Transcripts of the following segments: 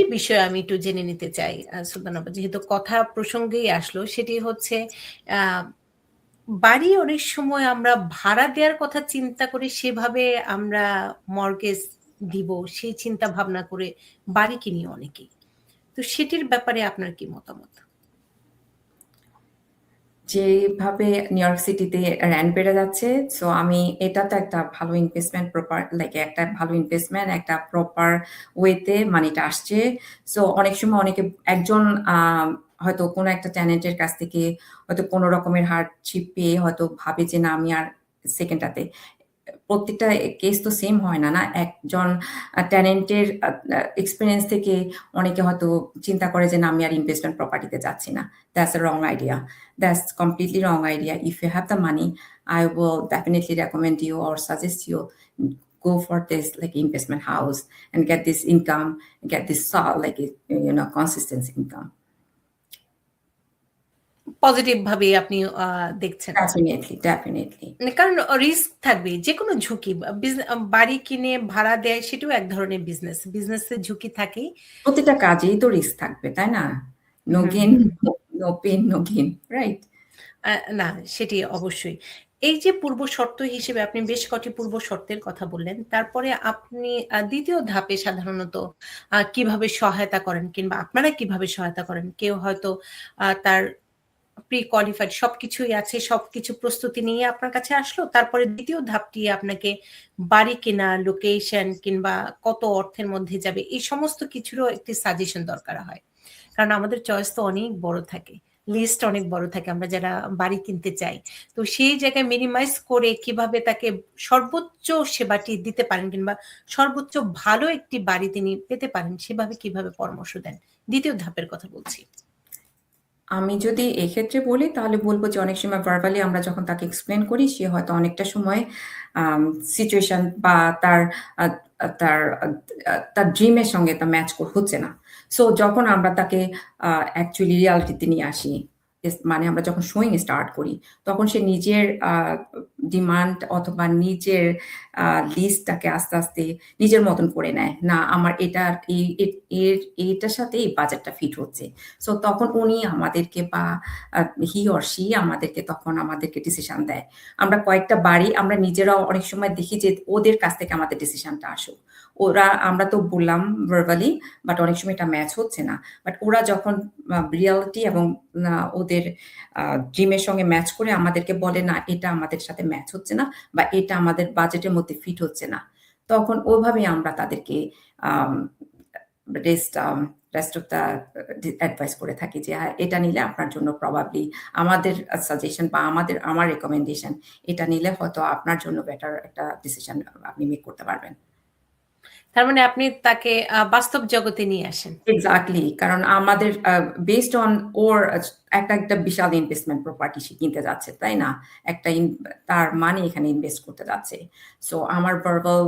আরেকটি বিষয় আমি একটু জেনে নিতে চাই সুলতান আপা, যেহেতু কথা প্রসঙ্গেই আসলো, সেটি হচ্ছে আ বাড়ি অনেক সময় আমরা ভাড়া দেওয়ার কথা চিন্তা করে সেভাবে আমরা মর্টগেজ দিব, সেই চিন্তা ভাবনা করে বাড়ি কিনি অনেকেই। তো সেটির ব্যাপারে আপনার কি মতামত? যেভাবে নিউ ইয়র্ক সিটিতে রেন্ট বেড়ে যাচ্ছে, সো আমি এটা তো একটা ভালো ইনভেস্টমেন্ট একটা ভালো ইনভেস্টমেন্ট, একটা প্রপার ওয়েতে মানিটা আসছে। সো অনেক সময় একজন হয়তো কোনো একটা টেনেন্টের কাছ থেকে হয়তো কোনো রকমের হার্ডশিপ পেয়ে হয়তো ভাবে যে না আমি আর সেকেন্ডটাতে প্রত্যেকটা কেস তো সেম হয় না, না? একজন টেনেন্টের এক্সপেরিয়েন্স থেকে অনেকে হয়তো চিন্তা করে যে না আমি আর ইনভেস্টমেন্ট প্রপার্টিতে যাচ্ছি না। That's a wrong idea. That's completely wrong idea. If you have the money, I will definitely recommend you or suggest you go for this like investment house and get this income, get this consistent income. Positive ভাবেই আপনি দেখছেন। Definitely. কারণ risk থাকবে। যেকোনো ঝুঁকি বাড়ি কিনে ভাড়া দেয় সেটাও এক ধরনের বিজনেস। বিজনেসের ঝুঁকি থাকেই। প্রতিটা কাজেই তো রিস্ক থাকবে, তাই না? No হুম, gain, হুম। no pain, no gain, right? আ না, সেটি অবশ্যই। এই যে পূর্ব শর্ত হিসেবে আপনি বেশ কটি পূর্ব শর্তের কথা বললেন। তারপরে আপনি ২য় ধাপে সাধারণত কিভাবে সহায়তা করেন কিংবা আপনারা কিভাবে সহায়তা করেন? কেউ হয়তো তার প্রি কোয়ালিফাইড সবকিছুই আছে, সবকিছু প্রস্তুতি নিয়ে আপনার কাছে আসলো। তারপরে ২য় ধাপটি আপনাকে বাড়ি কেনা, লোকেশন কিংবা কত অর্থের মধ্যে যাবে, এই সমস্ত কিছুরও একটি সাজেশন দরকার হয়। কারণ আমাদের চয়েস তো অনেক বড় থাকে। লিস্ট অনেক বড় থাকে আমরা যারা বাড়ি কিনতে চাই। তো সেই জায়গায় মিনিমাইজ করে কিভাবে তাকে সর্বোচ্চ সেবাটি দিতে পারেন কিংবা সর্বোচ্চ ভালো একটি বাড়ি তিনি পেতে পারেন, সেভাবে কিভাবে পরামর্শ দেন? ২য় ধাপের কথা বলছি। আমি যদি এক্ষেত্রে বলি তাহলে বলব যে অনেক সময় ভার্বালি আমরা যখন তাকে এক্সপ্লেইন করি সে হয়তো অনেকটা সময় সিচুয়েশন বা তার আ আ তার আ আ তার ড্রিম এর সঙ্গে তা ম্যাচ হচ্ছে না। সো যখন আমরা তাকে অ্যাকচুয়ালি রিয়ালিটিতে নিয়ে আসি, মানে আমরা যখন শোয়িং স্টার্ট করি, তখন সে নিজের ডিমান্ড অথবা নিজের আ লিস্টটাকে আস্তে, আস্তে নিজের মতন করে নেয়। না আমার এটার এই এইটার সাথে এই বাজেটটা ফিট হচ্ছে। সো তখন উনি আমাদেরকে বা হি অর শি তখন আমাদেরকে ডিসিশন দেয়। আমরা কয়েকটা বাড়ি আমরা নিজেরাও অনেক সময় দেখি যে ওদের কাছ থেকে আমাদের ডিসিশনটা আসুক। আমরা তো বললাম ভার্বালি, বাট অনেক সময় এটা ম্যাচ হচ্ছে না। বাট ওরা যখন রিয়ালিটি এবং ওদের ড্রিমের সঙ্গে ম্যাচ করে আমাদেরকে বলে না এটা আমাদের সাথে ম্যাচ হচ্ছে না বা এটা আমাদের বাজেটের মধ্যে ফিট হচ্ছে না। তখন ওভাবেই আমরা তাদেরকে um rest rest of the advice করে থাকি যে এটা নিলে আপনার জন্য প্রবাবলি আমাদের সাজেশন বা আমার রিকমেন্ডেশন এটা নিলে হয়তো আপনার জন্য বেটার একটা ডিসিশন আপনি মেক করতে পারবেন। তার মানে আপনি তাকে বাস্তব জগতে নিয়ে আসেন। এক্সাক্টলি। কারণ আমাদের বেসড অন ওর একটা বিশাল ইনভেস্টমেন্ট প্রপার্টি সে কিনতে যাচ্ছে, তাই না? একটা তার মানি এখানে ইনভেস্ট করতে যাচ্ছে। সো আমার ভার্বাল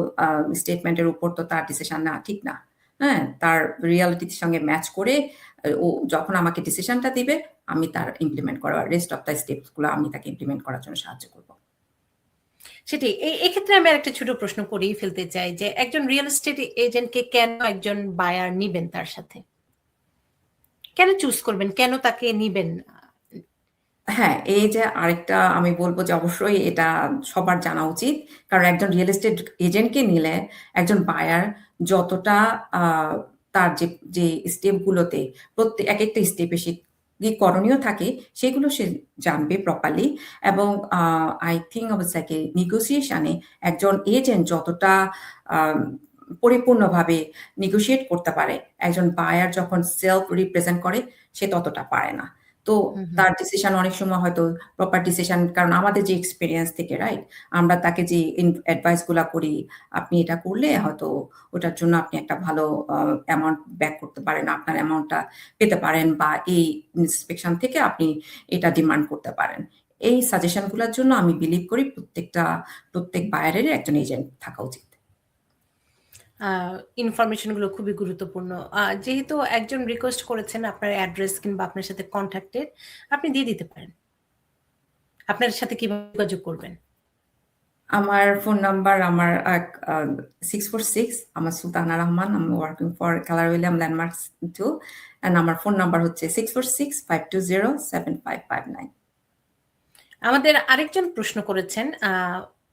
স্টেটমেন্টের উপর তো তার ডিসিশন নেওয়া ঠিক না। হ্যাঁ? তার রিয়ালিটির সঙ্গে ম্যাচ করে ও যখন আমাকে ডিসিশনটা দিবে, আমি তার ইমপ্লিমেন্ট করার রেস্ট অফ দ্য স্টেপস গুলো আমি তাকে ইমপ্লিমেন্ট করার জন্য সাহায্য করব। সেটাই। এক্ষেত্রে আমি আরেকটা ছোট প্রশ্ন করেই ফেলতে চাই যে, একজন রিয়াল এস্টেট এজেন্টকে কেন একজন বায়ার নিবেন তার সাথে? কেন চুজ করবেন? কেন তাকে নিবেন? হ্যাঁ, এই যে আরেকটা আমি বলব যে অবশ্যই এটা সবার জানা উচিত। কারণ একজন রিয়াল এস্টেট এজেন্টকে নিলে একজন বায়ার যতটা আ তার যে স্টেপ গুলোতে একেকটা স্টেপে সে কি করণীয় থাকে সেগুলো সে জানবে প্রপারলি এবং uh I think I was like negotiation এ একজন এজেন্ট যতটা আম পরিপূর্ণভাবে নেগোশিয়েট করতে পারে, একজন বায়ার যখন সেলফ রিপ্রেজেন্ট করে সে ততটা পারে না। তো হুম, হুম। তার ডিসিশন অনেক সময় হয়তো প্রপার ডিসিশন কারণ আমাদের যে এক্সপেরিয়েন্স থেকে রাইট? আমরা তাকে যে এডভাইস গুলা করি, আপনি এটা করলে হয়তো ওটার জন্য আপনি একটা ভালো অ্যামাউন্ট ব্যাক করতে পারেন। আপনার অ্যামাউন্টটা পেতে পারেন বা এই ইন্সপেকশন থেকে আপনি এটা ডিমান্ড করতে পারেন। এই সাজেশন গুলার জন্য আমি বিলিভ করি প্রত্যেক বায়ারেরই একজন এজেন্ট থাকা উচিত। আ ইনফরমেশন গুলো খুবই গুরুত্বপূর্ণ। যেহেতু একজন রিকোয়েস্ট করেছেন আপনার অ্যাড্রেস কিংবা আপনার সাথে কনট্যাক্ট আপনি দিয়ে দিতে পারেন। আপনার সাথে কিভাবে যোগাযোগ করবেন? আমার ফোন নাম্বার আমার 646 আমার Sultana Rahman. I'm working for Keller Williams Landmarks 2 and আমার ফোন নাম্বার হচ্ছে 646-520-7559। আমাদের আরেকজন প্রশ্ন করেছেন,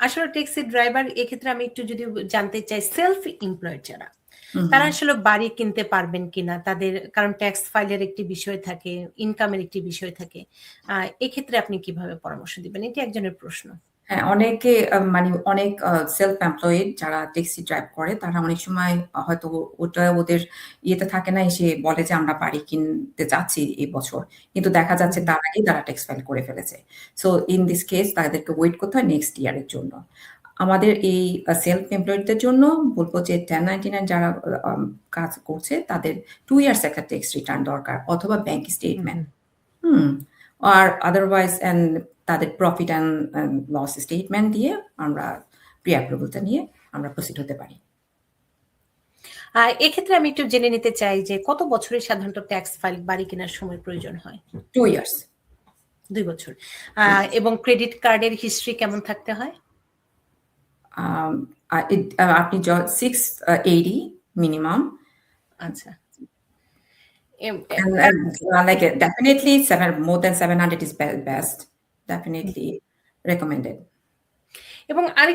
আসলে ট্যাক্সি ড্রাইভার এক্ষেত্রে আমি একটু যদি জানতে চাই সেলফ এমপ্লয়েড যারা, তারা আসলে বাড়ি কিনতে পারবেন কিনা? তাদের কারণ ট্যাক্স ফাইলের একটি বিষয় থাকে, ইনকামের একটি বিষয় থাকে। এক্ষেত্রে আপনি কিভাবে পরামর্শ দিবেন? এটি একজনের প্রশ্ন। হ্যাঁ, অনেকে মানে অনেক সেলফ এমপ্লয়েড যারা ট্যাক্সি ড্রাইভ করে তারা অনেক সময় হয়তো ওটা ওদের ইয়েতে থাকে না, এসে বলে যে আমরা বাড়ি কিনতে যাচ্ছি এই বছর। কিন্তু দেখা যাচ্ছে তার আগেই তারা ট্যাক্স ফাইল করে ফেলেছে। সো ইন দিস কেস তাদেরকে ওয়েট করতে হয় নেক্সট ইয়ারের জন্য। আমাদের এই সেলফ এমপ্লয়েডদের জন্য বলব যে 1099 যারা কাজ করছে তাদের 2 ইয়ার্স একটা ট্যাক্স রিটার্ন দরকার অথবা ব্যাংক স্টেটমেন্ট। আর আদারওয়াইজ তাদের প্রফিট অ্যান্ড লস স্টেটমেন্ট দিয়ে আমরা প্রি অ্যাপ্রুভালটা নিয়ে আমরা প্রসিড হতে পারি। এক্ষেত্রে আমি একটু জেনে নিতে চাই যে কত বছরের সাধারণত ট্যাক্স ফাইল বাড়ি কেনার সময় প্রয়োজন হয়? 2 ইয়ার্স। 2 বছর। এবং ক্রেডিট কার্ডের হিস্ট্রি কেমন থাকতে হয়? আপনি 680 মিনিমাম। আচ্ছা। Like definitely more than 700 is best. Definitely recommended. এবং আরেক